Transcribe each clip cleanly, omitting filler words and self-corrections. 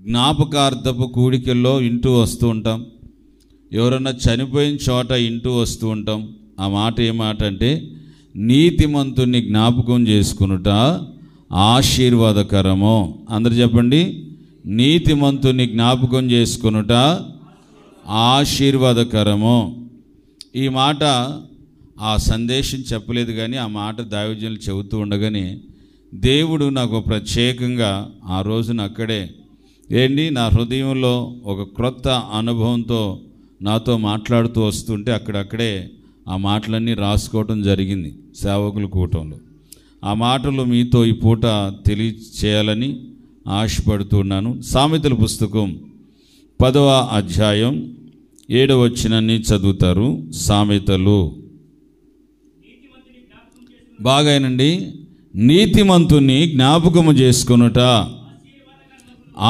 జ్ఞాపకార్థపు కూడికల్లో into వస్తూ ఉంటాం, ఎవరన్నా చనిపోయిన చోట ఇంటూ వస్తూ ఉంటాం. ఆ మాట ఏ మాట అంటే, నీతిమంతుని జ్ఞాపకం చేసుకునుట ఆశీర్వాదకరము. అందరు చెప్పండి, నీతిమంతుని జ్ఞాపకం చేసుకునుట ఆశీర్వాదకరము. ఈ మాట ఆ సందేశం చెప్పలేదు, కానీ ఆ మాట దైవజనులు చెబుతూ ఉండగానే దేవుడు నాకు ప్రత్యేకంగా ఆ రోజున అక్కడే నా హృదయంలో ఒక క్రొత్త అనుభవంతో నాతో మాట్లాడుతూ వస్తుంటే అక్కడక్కడే ఆ మాటలన్నీ రాసుకోవటం జరిగింది సేవకుల కూటంలో. ఆ మాటలు మీతో ఈ పూట తెలియచేయాలని ఆశపడుతున్నాను. సామెతల పుస్తకం 10వ అధ్యాయం 7వ వచనాన్ని చదువుతారు. సామెతలు బాగానండి. నీతిమంతుని జ్ఞాపకము చేసుకొనుట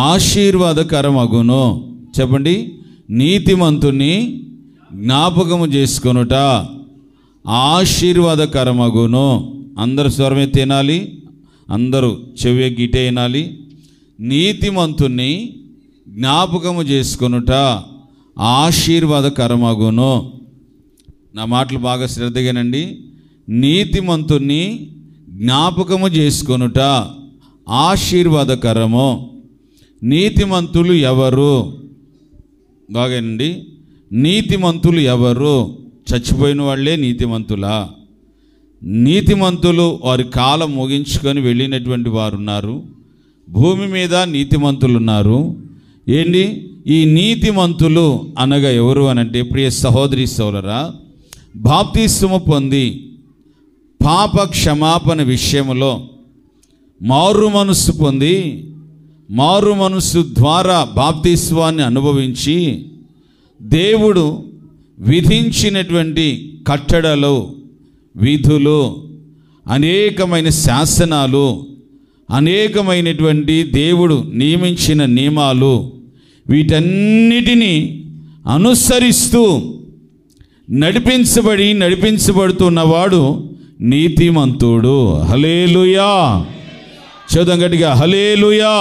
ఆశీర్వాదకరమగును. చెప్పండి, నీతిమంతుని జ్ఞాపకము చేసుకొనుట ఆశీర్వాదకరమగును. అందరు స్వరమే తినాలి, అందరూ చెవి గిటే వినాలి. నీతిమంతుని జ్ఞాపకము చేసుకొనుట ఆశీర్వాదకరమగును. నా మాటలు బాగా శ్రద్ధగానండి. నీతిమంతుని జ్ఞాపకము చేసుకొనుట ఆశీర్వాదకరము. నీతిమంతులు ఎవరు? బాగానండి. నీతిమంతులు ఎవరు? చచ్చిపోయిన వాళ్ళే నీతిమంతులా? నీతిమంతులు వారి కాలం ముగించుకొని వెళ్ళినటువంటి వారు ఉన్నారు. భూమి మీద నీతిమంతులు ఉన్నారు. ఈ నీతిమంతులు అనగా ఎవరు అనంటే, ప్రియ సహోదరి సోదరా, బాప్తిస్మము పొంది పాప క్షమాపణ విషయంలో మారు మనస్సు పొంది, మారు మనస్సు ద్వారా బాప్తిస్వాన్ని అనుభవించి, దేవుడు విధించినటువంటి కట్టడలు, విధులు, అనేకమైన శాసనాలు, అనేకమైనటువంటి దేవుడు నియమించిన నియమాలు, వీటన్నిటినీ అనుసరిస్తూ నడిపించబడుతున్నవాడు నీతిమంతుడు. హల్లెలూయా. చదువు గట్టిగా, హల్లెలూయా.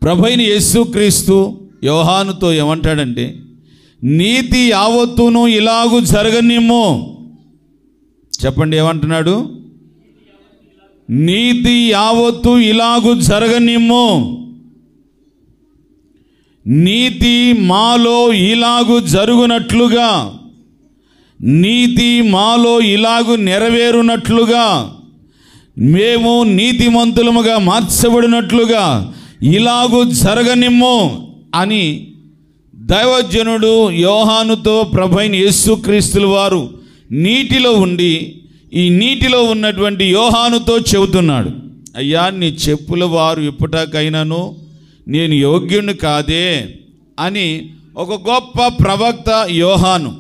ప్రభువైన యేసుక్రీస్తు యోహానుతో ఏమంటాడంటే, నీతి యావత్తును ఇలాగు జరగనిమ్ము. చెప్పండి, ఏమంటున్నాడు? నీతి యావత్తు ఇలాగు జరగనిమ్ము. నీతి మాలో ఇలాగు జరుగునట్లుగా, నీతి మాలో ఇలాగు నెరవేరునట్లుగా, మేము నీతిమంతులముగా మార్చబడినట్లుగా ఇలాగు జరగనిమ్ము అని దైవజనుడు యోహానుతో ప్రభువైన యేసుక్రీస్తుల వారు నీటిలో ఉండి, ఈ నీటిలో ఉన్నటువంటి యోహానుతో చెబుతున్నాడు, అయ్యా, నీ చెప్పుల వారు ఇప్పటికైనాను నేను యోగ్యుని కాదే అని. ఒక గొప్ప ప్రవక్త యోహాను.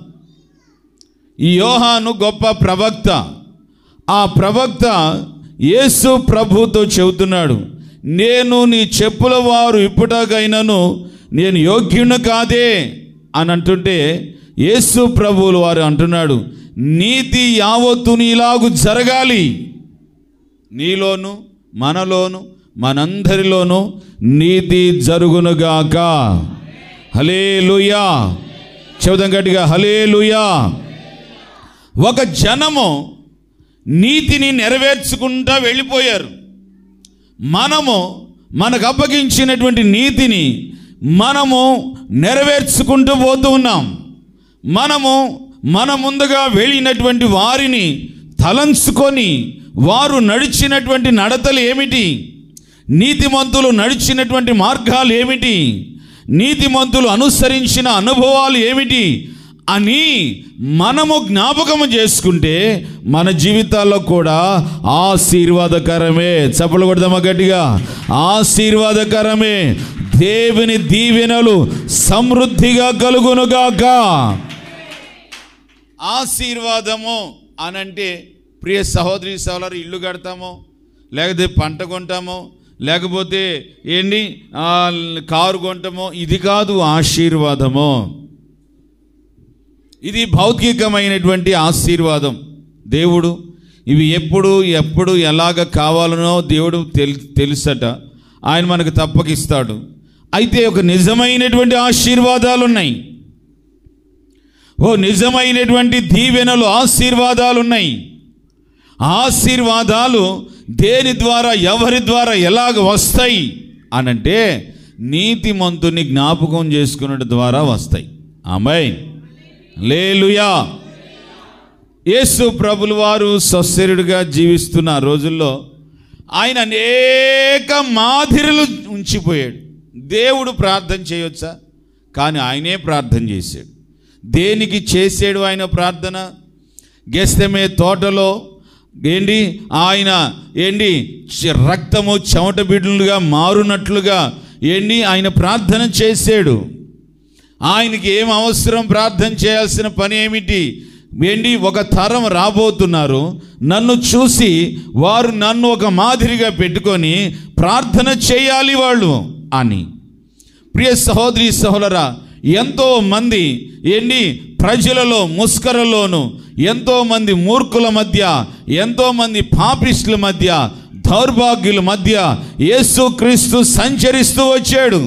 ఈ యోహాను గొప్ప ప్రవక్త. ఆ ప్రవక్త యేసు ప్రభుతో చెబుతున్నాడు, నేను నీ చెప్పుల వారు ఇప్పటికైనాను నేను యోగ్యుని కాదే అని అంటుంటే, యేసు ప్రభువులు వారు అంటున్నాడు, నీతి యావత్తుని ఇలాగు జరగాలి. నీలోను, మనలోను, మనందరిలోనూ నీతి జరుగునుగాక. హల్లెలూయా. చెబుదాం గట్టిగా, హల్లెలూయా. ఒక జనము నీతిని నెరవేర్చుకుంటూ వెళ్ళిపోయారు. మనకు అప్పగించినటువంటి నీతిని మనము నెరవేర్చుకుంటూ పోతూ ఉన్నాం. మన ముందుగా వెళ్ళినటువంటి వారిని తలంచుకొని వారు నడిచినటువంటి నడతలు ఏమిటి, నీతిమంతులు నడిచినటువంటి మార్గాలు ఏమిటి, నీతిమంతులు అనుసరించిన అనుభవాలు ఏమిటి అని మనము జ్ఞాపకము చేసుకుంటే మన జీవితాల్లో కూడా ఆశీర్వాదకరమే. చప్పలు కొడదామా గట్టిగా, ఆశీర్వాదకరమే. దేవుని దీవెనలు సమృద్ధిగా కలుగునుగాక. ఆశీర్వాదము అనంటే, ప్రియ సహోదరి సోదరు, ఇల్లు కడతామో, లేకపోతే పంట కొంటామో, లేకపోతే కారు కొంటామో, ఇది కాదు ఆశీర్వాదము. ఇది భౌతికమైనటువంటి ఆశీర్వాదం. దేవుడు ఇవి ఎప్పుడు ఎలాగ కావాలనో దేవుడు తెలుసట. ఆయన మనకు తప్పకిస్తాడు. అయితే ఒక నిజమైనటువంటి ఆశీర్వాదాలు ఉన్నాయి. నిజమైనటువంటి దీవెనలు, ఆశీర్వాదాలు ఉన్నాయి. ఆశీర్వాదాలు దేని ద్వారా, ఎవరి ద్వారా, ఎలాగ వస్తాయి అనంటే నీతిమంతుని జ్ఞాపకం చేసుకున్నట్టు ద్వారా వస్తాయి. ఆమేన్, హల్లెలూయా. యేసు ప్రభుల వారు సశరీరుడిగా జీవిస్తున్న రోజుల్లో ఆయన అనేక మాదిరిలు ఉంచిపోయాడు. దేవుడు ప్రార్థన చేయొచ్చా? కానీ ఆయనే ప్రార్థన చేశాడు. దేనికి చేసాడు ఆయన ప్రార్థన? గెత్సెమనే తోటలో ఆయన రక్తము చెమట బిడ్డలుగా మారునట్లుగా ఆయన ప్రార్థన చేశాడు. ఆయనకి ఏం అవసరం? ప్రార్థన చేయాల్సిన పని ఏమిటి? ఒక తరం రాబోతున్నారు, నన్ను చూసి వారు నన్ను ఒక మాదిరిగా పెట్టుకొని ప్రార్థన చేయాలి వాళ్ళు అని. ప్రియ సహోదరి సహోదరా, ఎంతోమంది ప్రజలలో, ముస్కరలోను ఎంతోమంది మూర్ఖుల మధ్య, ఎంతోమంది పాపిష్టుల మధ్య, దౌర్భాగ్యుల మధ్య యేసుక్రీస్తు సంచరిస్తూ వచ్చాడు.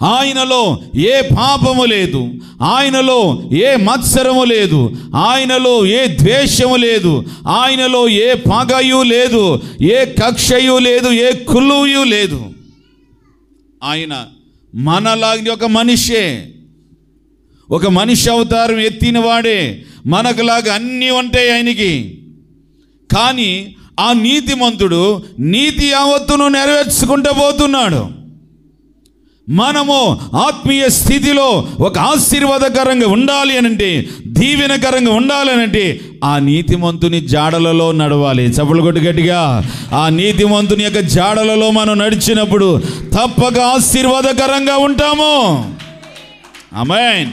ఆయనలో ఏ పాపము లేదు, ఆయనలో ఏ మత్సరము లేదు, ఆయనలో ఏ ద్వేషము లేదు, ఆయనలో ఏ పగయు లేదు, ఏ కక్షయు లేదు, ఏ కులువు లేదు. ఆయన మనలాంటి ఒక మనిషే, ఒక మనిషి అవతారం ఎత్తిన వాడే. మనకులాగా అన్నీ ఉంటాయి ఆయనకి. కానీ ఆ నీతిమంతుడు నీతి యావత్తును నెరవేర్చుకుంటూ పోతున్నాడు. మనము ఆత్మీయ స్థితిలో ఒక ఆశీర్వాదకరంగా ఉండాలి అనంటే, దీవెనకరంగా ఉండాలి అనంటే ఆ నీతిమంతుని జాడలలో నడవాలి. చప్పలు కొట్టి గట్టిగా. ఆ నీతిమంతుని యొక్క జాడలలో మనం నడిచినప్పుడు తప్పక ఆశీర్వాదకరంగా ఉంటాము. ఆమేన్.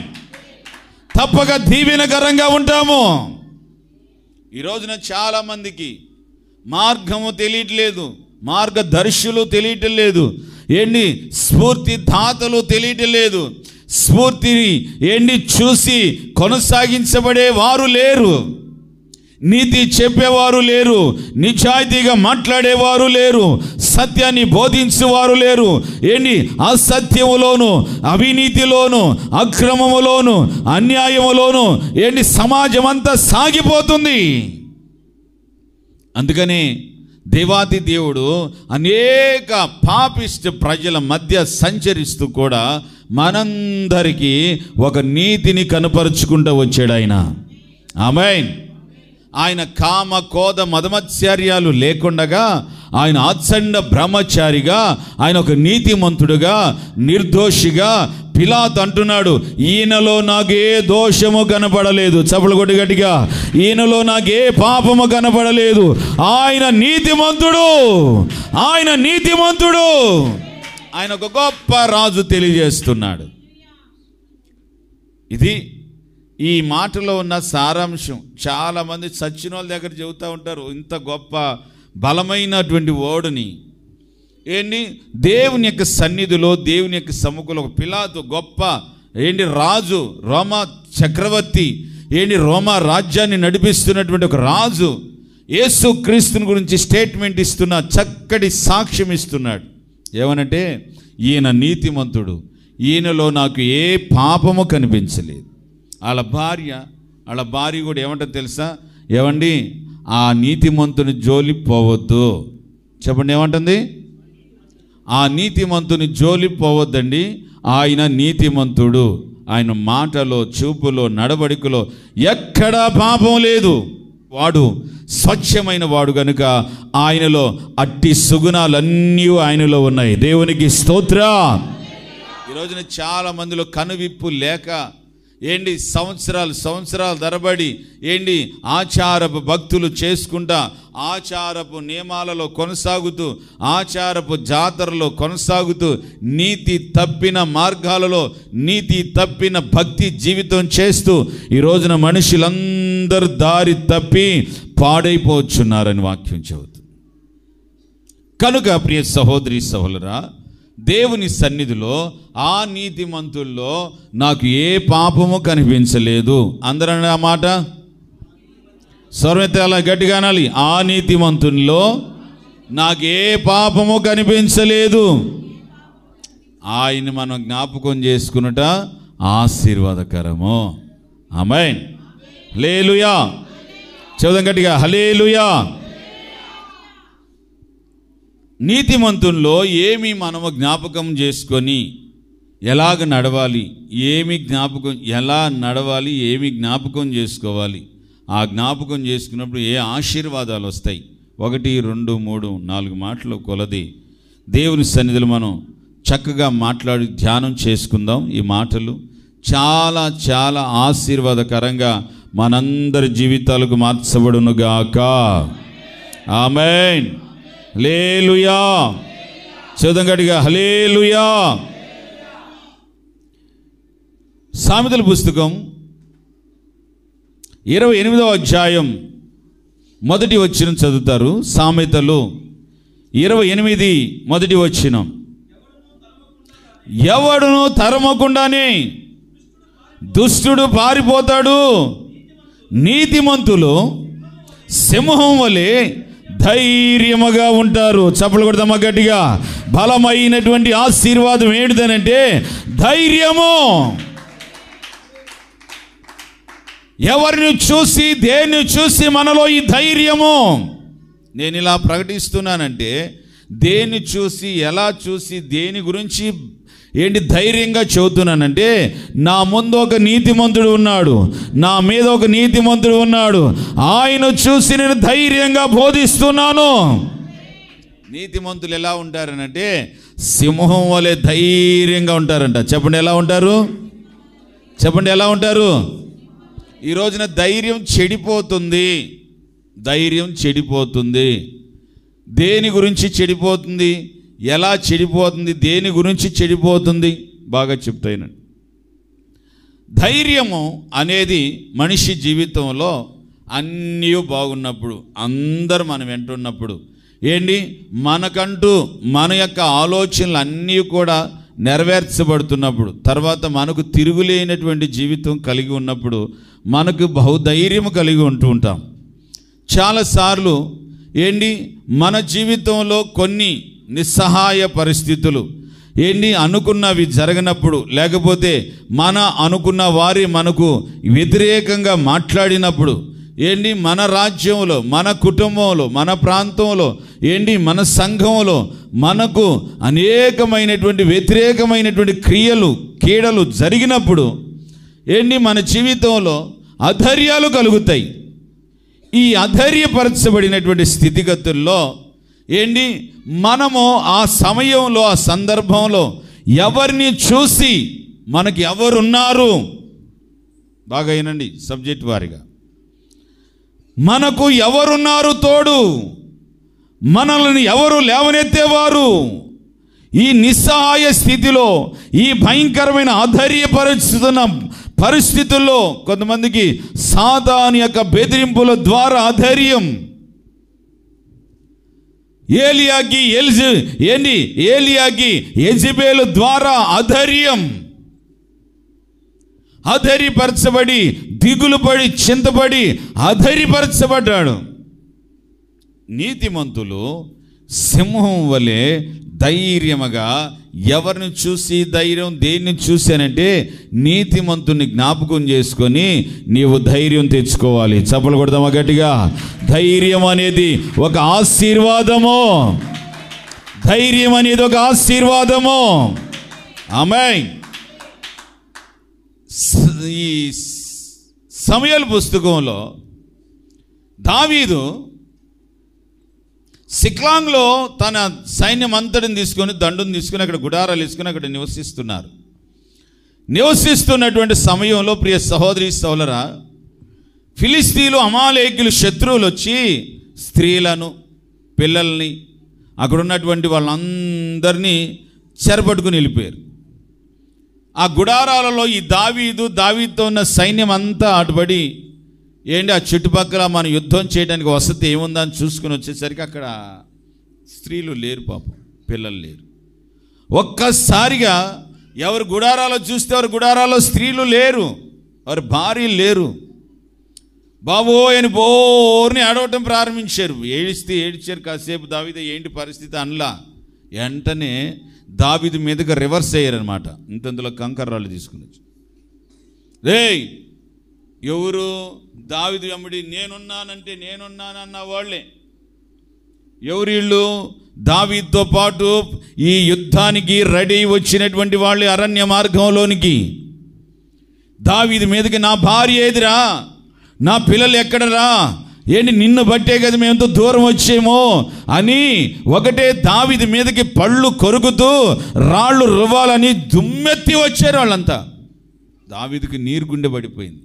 తప్పక దీవెనకరంగా ఉంటాము. ఈ రోజున చాలామందికి మార్గము తెలియట్లేదు, మార్గదర్శులు తెలియటం లేదు, స్ఫూర్తి దాతలు తెలియటం లేదు, స్ఫూర్తిని చూసి కొనసాగించబడే వారు లేరు, నీతి చెప్పేవారు లేరు, నిజాయితీగా మాట్లాడేవారు లేరు, సత్యాన్ని బోధించేవారు లేరు. అసత్యములోను, అవినీతిలోను, అక్రమములోను, అన్యాయములోను సమాజం అంతా సాగిపోతుంది. అందుకని దేవాది దేవుడు అనేక పాపిష్ట ప్రజల మధ్య సంచరిస్తూ కూడా మనందరికీ ఒక నీతిని కనపరుచుకుంటూ వచ్చాడు ఆయన. ఆమేన్. ఆయన కామ, కోద, మదమత్సర్యాలు లేకుండగా ఆయన ఆచండ బ్రహ్మచారిగా, ఆయన ఒక నీతిమంతుడుగా, నిర్దోషిగా. పిలాతు అంటున్నాడు, ఈయనలో నాకే దోషము కనపడలేదు. చప్పలు కొట్టి గట్టిగా. ఈయనలో నాకే పాపము కనపడలేదు. ఆయన నీతిమంతుడు, ఆయన నీతిమంతుడు, ఆయన ఒక గొప్ప రాజు తెలియజేస్తున్నాడు. ఇది ఈ మాటలో ఉన్న సారాంశం. చాలామంది చచ్చిన వాళ్ళ దగ్గర చెబుతూ ఉంటారు ఇంత గొప్ప బలమైనటువంటి ఓడుని. దేవుని యొక్క సన్నిధిలో, దేవుని యొక్క సముఖంలో ఒక పిలాతు గొప్ప రాజు, రోమా చక్రవర్తి, రోమా రాజ్యాన్ని నడిపిస్తున్నటువంటి ఒక రాజు యేసుక్రీస్తుని గురించి స్టేట్మెంట్ ఇస్తున్న చక్కటి సాక్ష్యం ఇస్తున్నాడు. ఏమనంటే, ఈయన నీతిమంతుడు, ఈయనలో నాకు ఏ పాపము కనిపించలేదు. వాళ్ళ భార్య కూడా ఏమంటారు తెలుసా? ఆ నీతిమంతుని జోలి పోవద్దు. చెప్పండి, ఏమంటుంది? ఆ నీతిమంతుని జోలి పోవద్దండి. ఆయన నీతిమంతుడు. ఆయన మాటలో, చూపులో, నడవడికలో ఎక్కడా పాపం లేదు. వాడు స్వచ్ఛమైన వాడు కనుక ఆయనలో అట్టి సుగుణాలన్నీ ఆయనలో ఉన్నాయి. దేవునికి స్తోత్రం. ఈరోజున చాలా మందిలో కనువిప్పు లేక సంవత్సరాలు తరబడి ఆచారపు భక్తులు చేసుకుంటా, ఆచారపు నియమాలలో కొనసాగుతూ, ఆచారపు జాతరలో కొనసాగుతూ, నీతి తప్పిన మార్గాలలో నీతి తప్పిన భక్తి జీవితం చేస్తూ ఈ రోజున మనుషులందరూ దారి తప్పి పాడైపోవచ్చున్నారని వాక్యం చెబుతుంది. కనుక ప్రియ సహోదరి సహోదరా, దేవుని సన్నిధిలో ఆ నీతిమంతుల్లో నాకు ఏ పాపము కనిపించలేదు. అందరూ ఆ మాట స్వరమెత్తి అలా గట్టిగా అనాలి. ఆ నీతిమంతుల్లో నాకే పాపము కనిపించలేదు. ఆయన మనం జ్ఞాపకం చేసుకునుట ఆశీర్వాదకరము. ఆమేన్. హల్లెలూయా. చదువు గట్టిగా, హల్లెలూయా. నీతిమంతుల్లో ఏమి మనము జ్ఞాపకం చేసుకొని ఎలాగ నడవాలి, ఎలా నడవాలి, ఏమి జ్ఞాపకం చేసుకోవాలి, ఆ జ్ఞాపకం చేసుకున్నప్పుడు ఏ ఆశీర్వాదాలు వస్తాయి, 1, 2, 3, 4 మాటలు కొలది దేవుని సన్నిధిలో మనం చక్కగా మాట్లాడి ధ్యానం చేసుకుందాం. ఈ మాటలు చాలా చాలా ఆశీర్వాదకరంగా మనందరి జీవితాలకు మార్చబడునుగాక. ఆమేన్. హల్లెలూయా. చదువు గట్టిగా, హల్లెలూయా. సామెతల పుస్తకం 28వ అధ్యాయం 1వ వచనం చదువుతారు. సామెతలు 28 1వ వచనం. ఎవడును తరమకుండానే దుష్టుడు పారిపోతాడు, నీతిమంతులు సింహం వలె ధైర్యముగా ఉంటారు. చప్పలు కొడదామా గట్టిగా. బలమైనటువంటి ఆశీర్వాదం ఏంటిదనంటే ధైర్యము. ఎవరిని చూసి, దేన్ని చూసి మనలో ఈ ధైర్యము? నేను ఇలా ప్రకటిస్తున్నానంటే దేన్ని చూసి, ఎలా చూసి, దేని గురించి ధైర్యంగా చెబుతున్నానంటే, నా ముందు ఒక నీతిమంతుడు ఉన్నాడు, నా మీద ఒక నీతిమంతుడు ఉన్నాడు, ఆయన చూసి నేను ధైర్యంగా బోధిస్తున్నాను. నీతిమంతులు ఎలా ఉంటారనంటే సింహం వలె ధైర్యంగా ఉంటారంట. చెప్పండి, ఎలా ఉంటారు? చెప్పండి, ఎలా ఉంటారు? ఈ రోజున ధైర్యం చెడిపోతుంది. ధైర్యం చెడిపోతుంది. దేని గురించి చెడిపోతుంది, ఎలా చెడిపోతుంది, దేని గురించి చెడిపోతుంది బాగా చెప్తాను. ధైర్యము అనేది మనిషి జీవితంలో అన్నీ బాగున్నప్పుడు, అందరూ మనం వెంటున్నప్పుడు, మనకంటూ మన యొక్క ఆలోచనలు అన్నీ కూడా నెరవేర్చబడుతున్నప్పుడు, తర్వాత మనకు తిరుగులేనటువంటి జీవితం కలిగి ఉన్నప్పుడు మనకు బహుధైర్యం కలిగి ఉంటూ ఉంటాం. చాలాసార్లు మన జీవితంలో కొన్ని నిస్సహాయ పరిస్థితులు అనుకున్నవి జరగనప్పుడు, లేకపోతే మన అనుకున్న వారి మనకు వ్యతిరేకంగా మాట్లాడినప్పుడు, మన రాజ్యంలో, మన కుటుంబంలో, మన ప్రాంతంలో, మన సంఘంలో మనకు అనేకమైనటువంటి వ్యతిరేకమైనటువంటి కీడలు జరిగినప్పుడు మన జీవితంలో అధైర్యాలు కలుగుతాయి. ఈ అధైర్యపరచబడినటువంటి స్థితిగతుల్లో మనము ఆ సమయంలో, ఆ సందర్భంలో ఎవరిని చూసి, మనకి ఎవరున్నారు, బాగా వినండి సబ్జెక్ట్ వారిగా, మనకు ఎవరున్నారు తోడు, మనల్ని ఎవరు లేవనెత్తేవారు? ఈ నిస్సహాయ స్థితిలో, ఈ భయంకరమైన అధైర్యపరుస్తున్న పరిస్థితుల్లో కొంతమందికి సాతాను యొక్క బెదిరింపుల ద్వారా అధైర్యం. ఏలియాకి యెజెబెలు ద్వారా అధైర్యం. అధైర్యపరచబడి, దిగులు పడి, చింతపడి అధైర్యపరచబడ్డాడు. నీతిమంతులు సింహం వలె ధైర్యముగా, ఎవరిని చూసి ధైర్యం, దేన్ని చూశానంటే నీతిమంతుని జ్ఞాపకం చేసుకొని నీవు ధైర్యం తెచ్చుకోవాలి. చప్పలు కొడదామా గట్టిగా. ధైర్యం అనేది ఒక ఆశీర్వాదము. ధైర్యం అనేది ఒక ఆశీర్వాదము. ఆమేన్. ఈ సమూయేలు పుస్తకంలో దావీదు సిక్లాగ్లో తన సైన్యం అంతటిని తీసుకొని, దండుని తీసుకొని, అక్కడ గుడారాలు వేసుకొని అక్కడ నివసిస్తున్నటువంటి సమయంలో, ప్రియ సహోదరి సోదరులారా, ఫిలిస్తీన్లు, అమాలేకీయులు, శత్రువులు వచ్చి స్త్రీలను, పిల్లల్ని, అక్కడ ఉన్నటువంటి వాళ్ళందరినీ చెరపట్టుకుని వెళ్ళిపోయారు. ఆ గుడారాలలో ఈ దావీదుతో ఉన్న సైన్యం అంతా అటుబడి ఆ చుట్టుపక్కల మన యుద్ధం చేయడానికి వసతి ఏముందని చూసుకుని వచ్చేసరికి అక్కడ స్త్రీలు లేరు, పాపం పిల్లలు లేరు. ఒక్కసారిగా ఎవరు గుడారాలో చూస్తే వారి గుడారాలో స్త్రీలు లేరు, వారి భార్యలు లేరు. బాబో అని బోర్ని ఏడవటం ప్రారంభించారు. ఏడ్చారు కాసేపు. దావీదు ఏంటి పరిస్థితి అనలా. వెంటనే దావీదు మీదగా రివర్స్ అయ్యారనమాట. ఇంతందులో కంకర్రాళ్ళు తీసుకుని రేయ్ ఎవరు దావీదు వెంబడి నేనున్నానంటే నేనున్నానన్న వాళ్ళే. ఎవరు వీళ్ళు? దావీదుతో పాటు ఈ యుద్ధానికి రెడీ వచ్చినటువంటి వాళ్ళు అరణ్య మార్గంలోనికి. దావీదు మీదకి నా భార్య ఏదిరా, నా పిల్లలు ఎక్కడరా, ఏంటి నిన్ను బట్టే కదా మేము ఎంతో దూరం వచ్చేమో అని ఒకటే దావీదు మీదకి పళ్ళు కొరుకుతూ రాళ్ళు రువ్వాలని దుమ్మెత్తి వచ్చారు వాళ్ళంతా. దావీదుకి నీరు గుండె పడిపోయింది.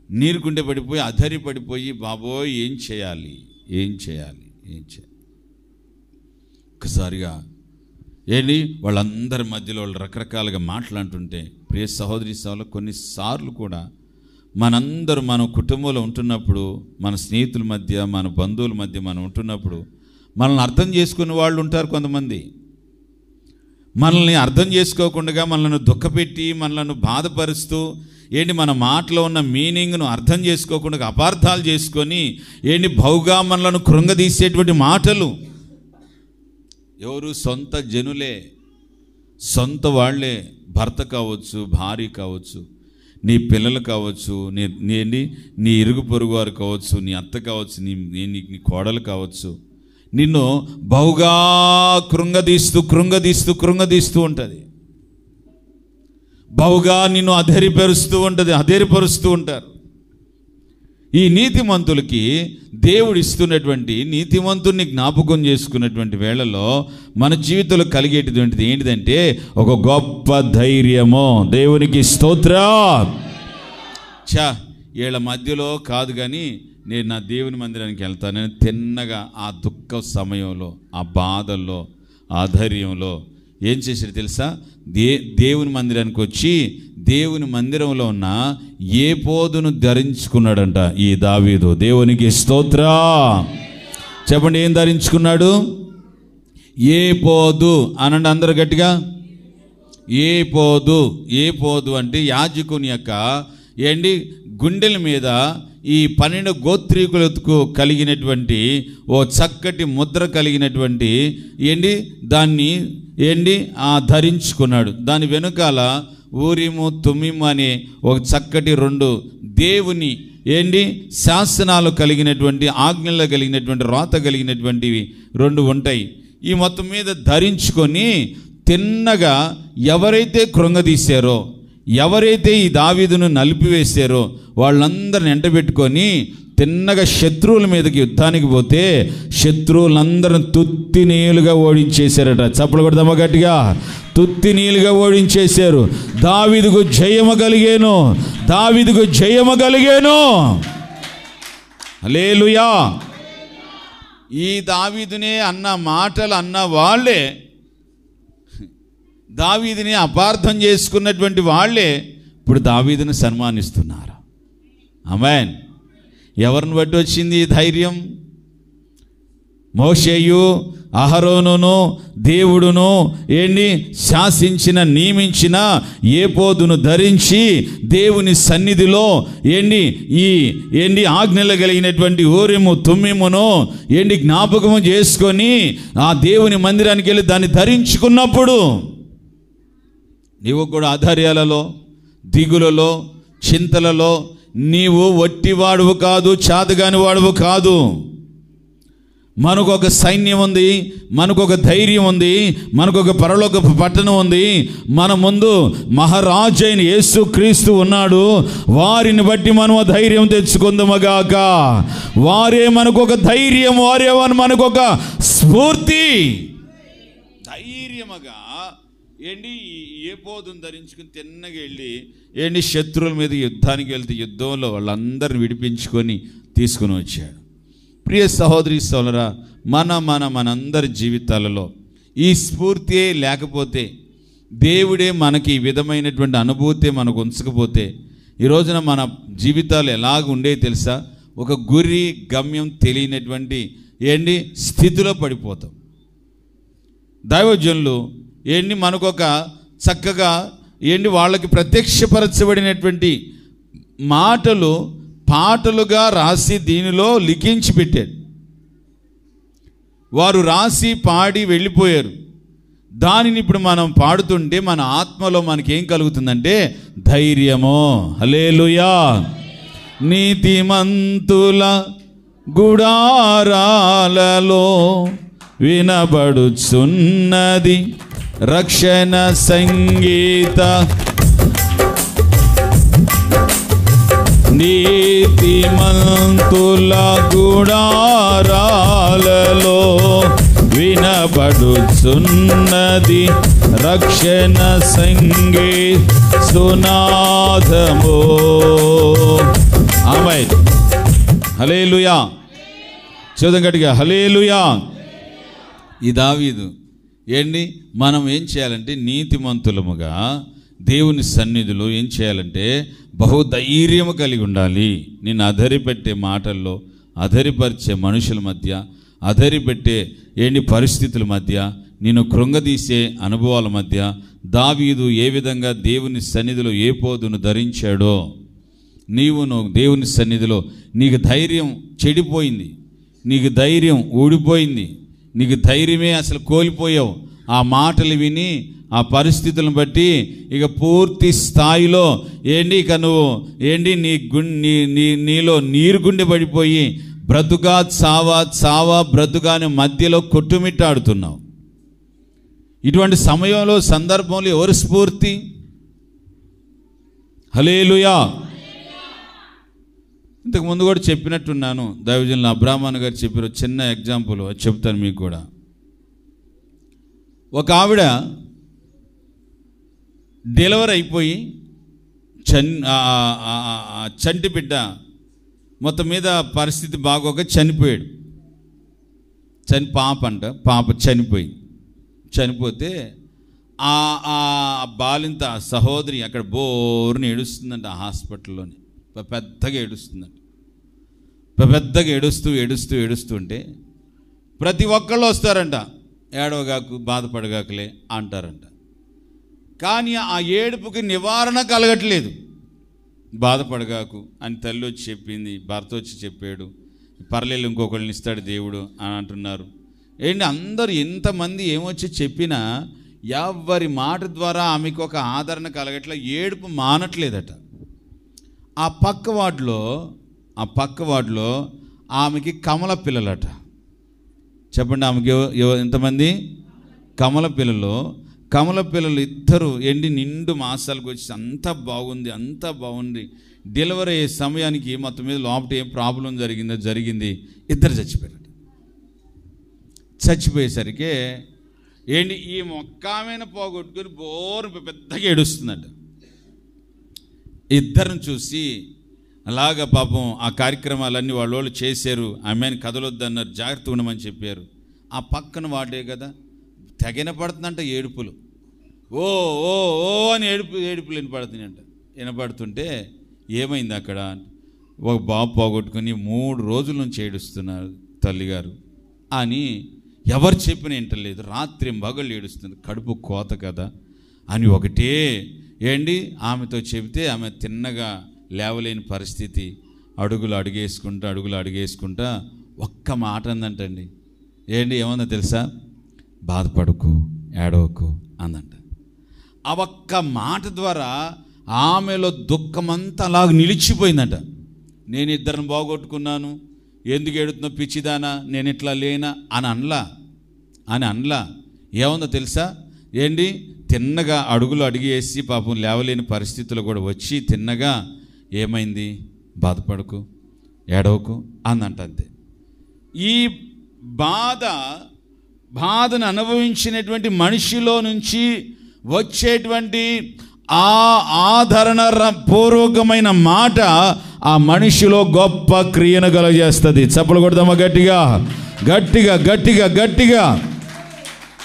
నీరు గుండె పడిపోయి అధరి పడిపోయి బాబోయ్ ఏం చేయాలి. ఒక్కసారిగా ఏంటి వాళ్ళందరి మధ్యలో వాళ్ళు రకరకాలుగా మాట్లాడుతుంటే, ప్రియ సహోదరి సహోదరులు, కొన్నిసార్లు కూడా మనందరూ మన కుటుంబంలో ఉంటున్నప్పుడు, మన స్నేహితుల మధ్య, మన బంధువుల మధ్య మనం ఉంటున్నప్పుడు మనల్ని అర్థం చేసుకునే వాళ్ళు ఉంటారు. కొంతమంది మనల్ని అర్థం చేసుకోకుండా మనల్ని దుఃఖపెట్టి మనల్ని బాధపరుస్తూ మన మాటలో ఉన్న మీనింగ్ను అర్థం చేసుకోకుండా అపార్థాలు చేసుకొని బహుగా మనలను కృంగదీసేటువంటి మాటలు. ఎవరు? సొంత జనులే, సొంత వాళ్ళే. భర్త కావచ్చు, భార్య కావచ్చు, నీ పిల్లలు కావచ్చు, నీ ఇరుగు పొరుగు వారు కావచ్చు, నీ అత్త కావచ్చు, నీ కోడలు కావచ్చు, నిన్ను బహుగా కృంగదీస్తూ ఉంటుంది. బహుగా నిన్ను అధైర్యపరుస్తూ ఉంటారు. ఈ నీతిమంతులకి దేవుడు ఇస్తున్నటువంటి నీతిమంతుడిని జ్ఞాపకం చేసుకున్నటువంటి వేళలో మన జీవితంలో కలిగేటటువంటిది ఏంటిదంటే ఒక గొప్ప ధైర్యము. దేవునికి స్తోత్రం. వీళ్ళ మధ్యలో కాదు కానీ నేను నా దేవుని మందిరానికి వెళ్తాను. నేను తిన్నగా ఆ దుఃఖ సమయంలో, ఆ బాధల్లో, ఆ ధైర్యంలో ఏం చేశాడు తెలుసా? దేవుని మందిరానికి వచ్చి దేవుని మందిరంలో ఉన్న ఏపోదును ధరించుకున్నాడంట ఈ దావీదు. దేవునికి స్తోత్రం. చెప్పండి, ఏం ధరించుకున్నాడు? ఏపోదు అనండి అందరు గట్టిగా. ఏపోదు అంటే యాజకుని యొక్క గుండెల మీద ఈ 12 గోత్రీకులకు కలిగినటువంటి ఓ చక్కటి ముద్ర కలిగినటువంటి దాన్ని ధరించుకున్నాడు. దాని వెనుకాల ఊరిము తుమ్మిము అనే ఒక చక్కటి 2 దేవుని శాసనాలు కలిగినటువంటి, ఆజ్ఞలు కలిగినటువంటి, రాత కలిగినటువంటివి 2 ఉంటాయి. ఈ మొత్తం మీద ధరించుకొని తిన్నగా ఎవరైతే కృంగదీశారో, ఎవరైతే ఈ దావీదును నలిపివేశారో వాళ్ళందరిని ఎంటబెట్టుకొని తిన్నగా శత్రువుల మీదకి యుద్ధానికి పోతే శత్రువులందరిని తుత్తినీలుగా ఓడించేశారట. చప్పలు కొడదామా గట్టిగా? తుత్తినీలుగా ఓడించేశారు. దావీదుకు జయము కలిగేను. హల్లెలూయా. ఈ దావీదునే అన్న మాటలు అన్న వాళ్ళే, దావీదుని అపార్థం చేసుకున్నటువంటి వాళ్ళే ఇప్పుడు దావీదుని సన్మానిస్తున్నారు. ఆమేన్. ఎవరిని బట్టి వచ్చింది ఈ ధైర్యం? మోషేయు అహరోనును దేవుడును శాసించిన, నియమించిన ఏపోదును ధరించి దేవుని సన్నిధిలో ఆజ్ఞలు కలిగినటువంటి ఊరిము తుమ్మిమును జ్ఞాపకము చేసుకొని ఆ దేవుని మందిరానికి వెళ్ళి దాన్ని ధరించుకున్నప్పుడు నీవు కూడా ఆధార్యాలలో, దిగులలో, చింతలలో నీవు వట్టివాడువు కాదు, చాతగాని వాడువు కాదు. మనకొక సైన్యం ఉంది, మనకొక ధైర్యం ఉంది, మనకొక పరలోక పట్టణం ఉంది. మన ముందు మహారాజు అయిన యేసుక్రీస్తు ఉన్నాడు. వారిని బట్టి మనం ధైర్యం తెచ్చుకుందామగాక. వారే మనకొక ధైర్యం, వారే మనకొక స్ఫూర్తి. ధైర్యముగా ఏపోదును ధరించుకుని తిన్నగా వెళ్ళి శత్రువుల మీద యుద్ధానికి వెళ్తే యుద్ధంలో వాళ్ళందరిని విడిపించుకొని తీసుకుని వచ్చాడు. ప్రియ సహోదరి సోదరా, మనందరి జీవితాలలో ఈ స్ఫూర్తి లేకపోతే, దేవుడే మనకి ఈ విధమైనటువంటి అనుభూతి మనకు ఉంచకపోతే ఈ రోజున మన జీవితాలు ఎలాగ ఉండే తెలుసా? ఒక గురి గమ్యం తెలియనటువంటి స్థితిలో పడిపోతాం. దైవజనులు మనకొక చక్కగా వాళ్ళకి ప్రత్యక్షపరచబడినటువంటి మాటలు పాటలుగా రాసి దీనిలో లిఖించి పెట్టాడు. వారు రాసి పాడి వెళ్ళిపోయారు. దానిని ఇప్పుడు మనం పాడుతుంటే మన ఆత్మలో మనకేం కలుగుతుందంటే ధైర్యము. హల్లెలూయా. నీతిమంతుల గుడారాలలో వినబడుచున్నది రక్షణ సంగీత. నీతిమంతుల గుడారాలలో వినబడుచున్నది రక్షణ సంగీత సునాదము. ఆమేన్. హల్లెలూయా. చూద్దాం గట్టిగా, హల్లెలూయా. ఈ దావీదు ఏంటి, మనం ఏం చేయాలంటే నీతిమంతులముగా దేవుని సన్నిధిలో ఏం చేయాలంటే బహుధైర్యము కలిగి ఉండాలి. నిన్ను అధరిపెట్టే మాటల్లో, అధరిపరిచే మనుషుల మధ్య, అధరిపెట్టే పరిస్థితుల మధ్య, నిన్ను కృంగదీసే అనుభవాల మధ్య దావీదు ఏ విధంగా దేవుని సన్నిధిలో ఏ పోదును ధరించాడో, నీవును దేవుని సన్నిధిలో నీకు ధైర్యం చెడిపోయింది, నీకు ధైర్యం ఊడిపోయింది, నీకు ధైర్యమే అసలు కోల్పోయావు. ఆ మాటలు విని ఆ పరిస్థితులను బట్టి ఇక పూర్తి స్థాయిలో ఇక నువ్వు నీలో నీరు గుండె పడిపోయి బ్రతుకా చావా చావా బ్రతుకాని మధ్యలో కొట్టుమిట్టాడుతున్నావు. ఇటువంటి సమయంలో సందర్భంలో ఎవరు స్ఫూర్తి? హల్లెలూయా. ఇంతకు ముందు కూడా చెప్పినట్టున్నాను, దైవజనులు అబ్రాహ్మణ్ గారు చెప్పారు. చిన్న ఎగ్జాంపుల్ చెప్తాను మీకు కూడా. ఒక ఆవిడ డెలివరీ అయిపోయి చంటి బిడ్డ మొత్తం మీద పరిస్థితి బాగోక చనిపోయాడు. పాప చనిపోతే ఆ బాలింత సహోదరి అక్కడ బోరుని ఏడుస్తుందంట. ఆ హాస్పిటల్లోని పెద్దగా ఏడుస్తుందంట. పెద్దగా ఏడుస్తుంటే ప్రతి ఒక్కళ్ళు వస్తారంట, ఏడవగాకు బాధపడగాకులే అంటారంట. కానీ ఆ ఏడుపుకి నివారణ కలగట్లేదు. బాధపడగాకు అని తల్లి వచ్చి చెప్పింది, భర్త వచ్చి చెప్పాడు, పర్లేదు ఇంకొకళ్ళని ఇస్తాడు దేవుడు అని అంటున్నారు. అందరూ ఎంతమంది ఏమొచ్చి చెప్పినా ఎవరి మాట ద్వారా ఆమెకు ఒక ఆదరణ కలగట్లే, ఏడుపు మానట్లేదట. ఆ పక్క వార్డులో ఆమెకి కమల పిల్లలట. చెప్పండి, ఆమెకి ఎంతమంది కమల పిల్లలు ఇద్దరు నిండు మాసాలకు వచ్చి అంతా బాగుంది. డెలివరీ అయ్యే సమయానికి మొత్తం మీద లోపల ఏం ప్రాబ్లం జరిగింది. ఇద్దరు చచ్చిపోయేసరికి ఈ మొక్కామైన పోగొట్టుకుని బోరు పెద్దగా ఏడుస్తుందట. ఇద్దరిని చూసి అలాగ పాపం ఆ కార్యక్రమాలన్నీ వాళ్ళు చేశారు. ఆమెను కదలొద్దన్నారు, జాగ్రత్త ఉండమని చెప్పారు. ఆ పక్కన వాడే కదా తెగన పడుతుందంట ఏడుపులు. ఓ ఓ ఓ అని ఏడుపులు వినపడుతుంటే ఏమైంది అక్కడ? ఒక బాబు పోగొట్టుకుని 3 రోజుల నుంచి ఏడుస్తున్నారు తల్లిగారు అని ఎవరు చెప్పిన వింటలేదు. రాత్రి పగళ్ళు ఏడుస్తుంది, కడుపు కోత కదా అని ఒకటే ఆమెతో చెబితే ఆమె తిన్నగా లేవలేని పరిస్థితి. అడుగులు అడుగేసుకుంటా ఒక్క మాట అందంటండి. ఏమన్నా తెలుసా? బాధపడకు, ఏడవకు అందంట. ఆ ఒక్క మాట ద్వారా ఆమెలో దుఃఖమంతా అలాగ నిలిచిపోయిందంట. నేను ఇద్దరిని బాగొట్టుకున్నాను, ఎందుకు ఏడుతున్నా పిచ్చిదానా, నేను ఇట్లా లేనా అని అనలా. ఏముందో తెలుసా? తిన్నగా అడుగులు అడిగేసి పాపం లేవలేని పరిస్థితులు కూడా వచ్చి తిన్నగా ఏమైంది, బాధపడకు, ఏడవకు అందంట. అంతే. ఈ బాధను అనుభవించినటువంటి మనిషిలో నుంచి వచ్చేటువంటి ఆ ఆదరణ పూర్వకమైన మాట ఆ మనిషిలో గొప్ప క్రియను కలుగజేస్తుంది. చప్పలు కొడదామా గట్టిగా గట్టిగా గట్టిగా గట్టిగా.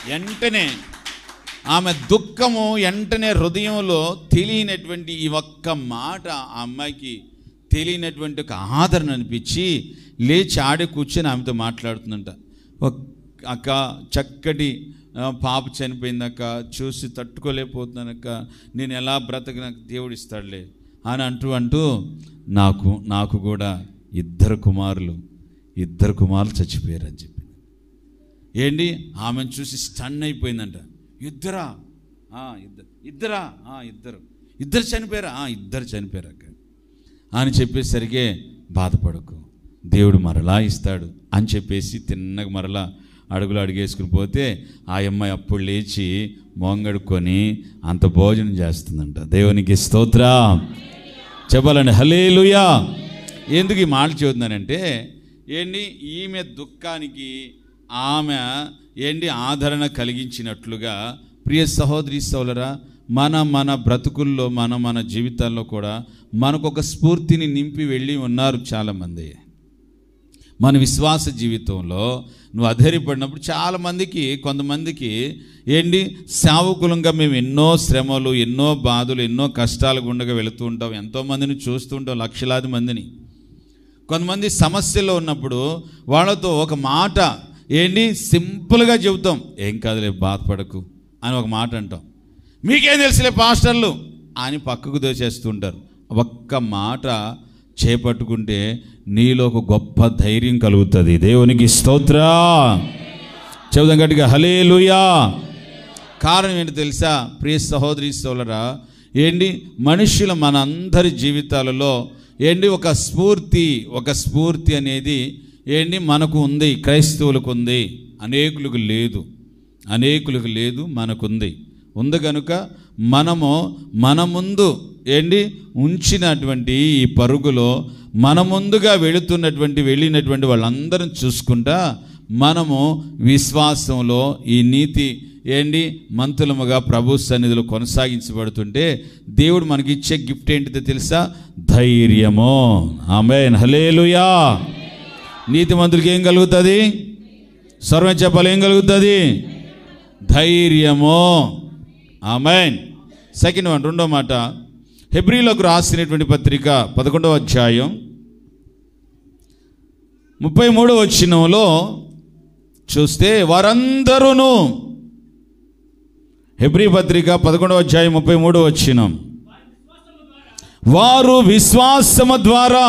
వెంటనే ఆమె దుఃఖము వెంటనే హృదయంలో తెలియనటువంటి ఈ ఒక్క మాట ఆ అమ్మాయికి తెలియనటువంటి ఒక ఆదరణ అనిపించి లేచి ఆడే కూర్చొని ఆమెతో మాట్లాడుతుందంట. అక్క, చక్కటి పాప చనిపోయిందక్క, చూసి తట్టుకోలేకపోతున్నానక్క, నేను ఎలా బ్రతక నాకు దేవుడు ఇస్తాడులే అని అంటూ నాకు కూడా ఇద్దరు కుమారులు చచ్చిపోయారు అని చెప్పి. ఏంటి, ఆమెను చూసి స్టన్ అయిపోయిందంట. ఇద్దరు చనిపోయారా? ఇద్దరు చనిపోయారు అక్క అని చెప్పేసరికి బాధపడకు, దేవుడు మరలా ఇస్తాడు అని చెప్పేసి తిన్నగా మరలా అడుగులు అడిగేసుకుని పోతే ఆ అమ్మాయి అప్పుడు లేచి మోంగడుకొని అంత భోజనం చేస్తుందంట. దేవునికి స్తోత్రం చెప్పాలండి, హల్లెలూయా. ఎందుకు ఈ మాట చెబుతున్నానంటే ఈమె దుఃఖానికి ఆమె ఆదరణ కలిగించినట్లుగా ప్రియ సహోదరి సోదరా, మన బ్రతుకుల్లో మన జీవితాల్లో కూడా మనకొక స్ఫూర్తిని నింపి వెళ్ళి ఉన్నారు చాలామంది. మన విశ్వాస జీవితంలో నువ్వు అధైర్యపడినప్పుడు చాలామందికి, కొంతమందికి సేవకులంగా మేము ఎన్నో శ్రమలు, ఎన్నో బాధలు, ఎన్నో కష్టాలు గుండగా వెళుతూ ఉంటాం. ఎంతోమందిని చూస్తూ ఉంటాం, లక్షలాది మందిని. కొంతమంది సమస్యలో ఉన్నప్పుడు వాళ్ళతో ఒక మాట సింపుల్గా చెబుతాం, ఏం కాదులే బాధపడకు అని ఒక మాట అంటాం. మీకేం తెలుసులే పాస్టర్లు అని పక్కకు దోచేస్తుంటారు. ఒక్క మాట చేపట్టుకుంటే నీలో ఒక గొప్ప ధైర్యం కలుగుతుంది. దేవునికి స్తోత్రం చెబుదాం గట్టిగా, హల్లెలూయా. కారణం ఏంటి తెలుసా ప్రియ సహోదరి సోదరా, మనుషుల మనందరి జీవితాలలో ఒక స్ఫూర్తి అనేది మనకు ఉంది, క్రైస్తవులకు ఉంది, అనేకులకు లేదు, మనకుంది. ఉంది కనుక మనము మన ముందు ఉంచినటువంటి ఈ పరుగులో మన ముందుగా వెళ్ళినటువంటి వాళ్ళందరం చూసుకుంటా మనము విశ్వాసంలో ఈ నీతి మంతులముగా ప్రభు సన్నిధిలో కొనసాగించబడుతుంటే దేవుడు మనకి ఇచ్చే గిఫ్ట్ ఏంటిదో తెలుసా? ధైర్యము. ఆమేన్, హల్లెలూయా. నీతిమంతులకి ఏం కలుగుతుంది? సర్వం చెప్పాలి, ఏం కలుగుతుంది? ధైర్యము. ఆమేన్. సెకండ్ వన్, రెండో మాట, హెబ్రీలకు రాసినటువంటి పత్రిక 11వ అధ్యాయం 33వ వచనంలో చూస్తే వారందరూను, హెబ్రీ పత్రిక 11వ అధ్యాయం 33వ వచనం, వారు విశ్వాసము ద్వారా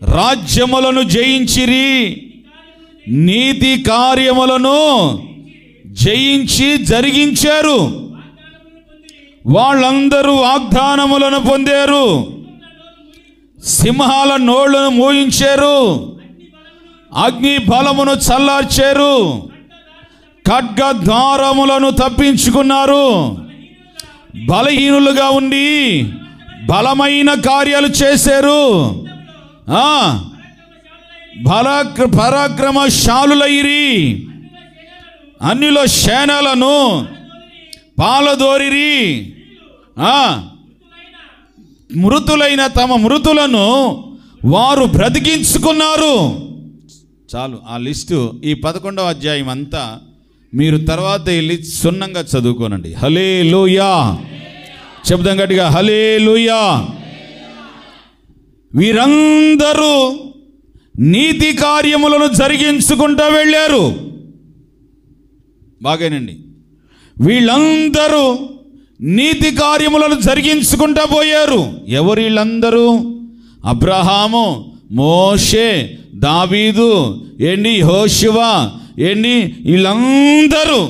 రాజ్యములను జయించిరి, నీతి కార్యములను జయించి జరిగించారు, వాళ్ళందరూ వాగ్దానములను పొందారు, సింహాల నోళ్లను మూయించారు, అగ్ని బలమును చల్లార్చారు, ఖడ్గ ద్వారములను తప్పించుకున్నారు, బలహీనులుగా ఉండి బలమైన కార్యాలు చేశారు, పరాక్రమశాలులైరి, అన్నిలో సేనలను పాలదోరిరి, మృతులైన తమ మృతులను వారు బ్రతికించుకున్నారు. చాలు ఆ లిస్టు. ఈ 11వ అధ్యాయం అంతా మీరు తర్వాత వెళ్ళి సున్నంగా చదువుకోనండి. హల్లెలూయా. చెప్దాం గట్టిగా, హల్లెలూయా. వీరందరూ నీతి కార్యములను జరిగించుకుంటూ వెళ్ళారు. బాగానండి. వీళ్ళందరూ నీతి కార్యములను జరిగించుకుంటూ పోయారు. ఎవరు వీళ్ళందరూ? అబ్రహాము, మోషే, దావీదు, యెహోషువ, వీళ్ళందరూ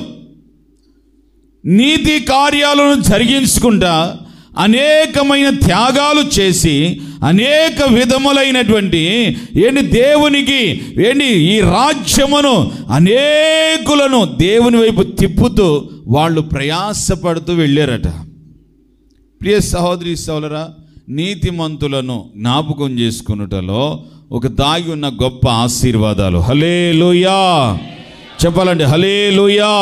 నీతి కార్యాలను జరిగించుకుంటా అనేకమైన త్యాగాలు చేసి అనేక విధములైనటువంటి దేవునికి ఈ రాజ్యమును అనేకులను దేవుని వైపు తిప్పుతూ వాళ్ళు ప్రయాసపడుతూ వెళ్ళారట. ప్రియ సహోదరి సోదరా, నీతిమంతులను జ్ఞాపకం చేసుకున్నటలో ఒక దాగి ఉన్న గొప్ప ఆశీర్వాదాలు. హల్లెలూయా చెప్పాలండి, హల్లెలూయా.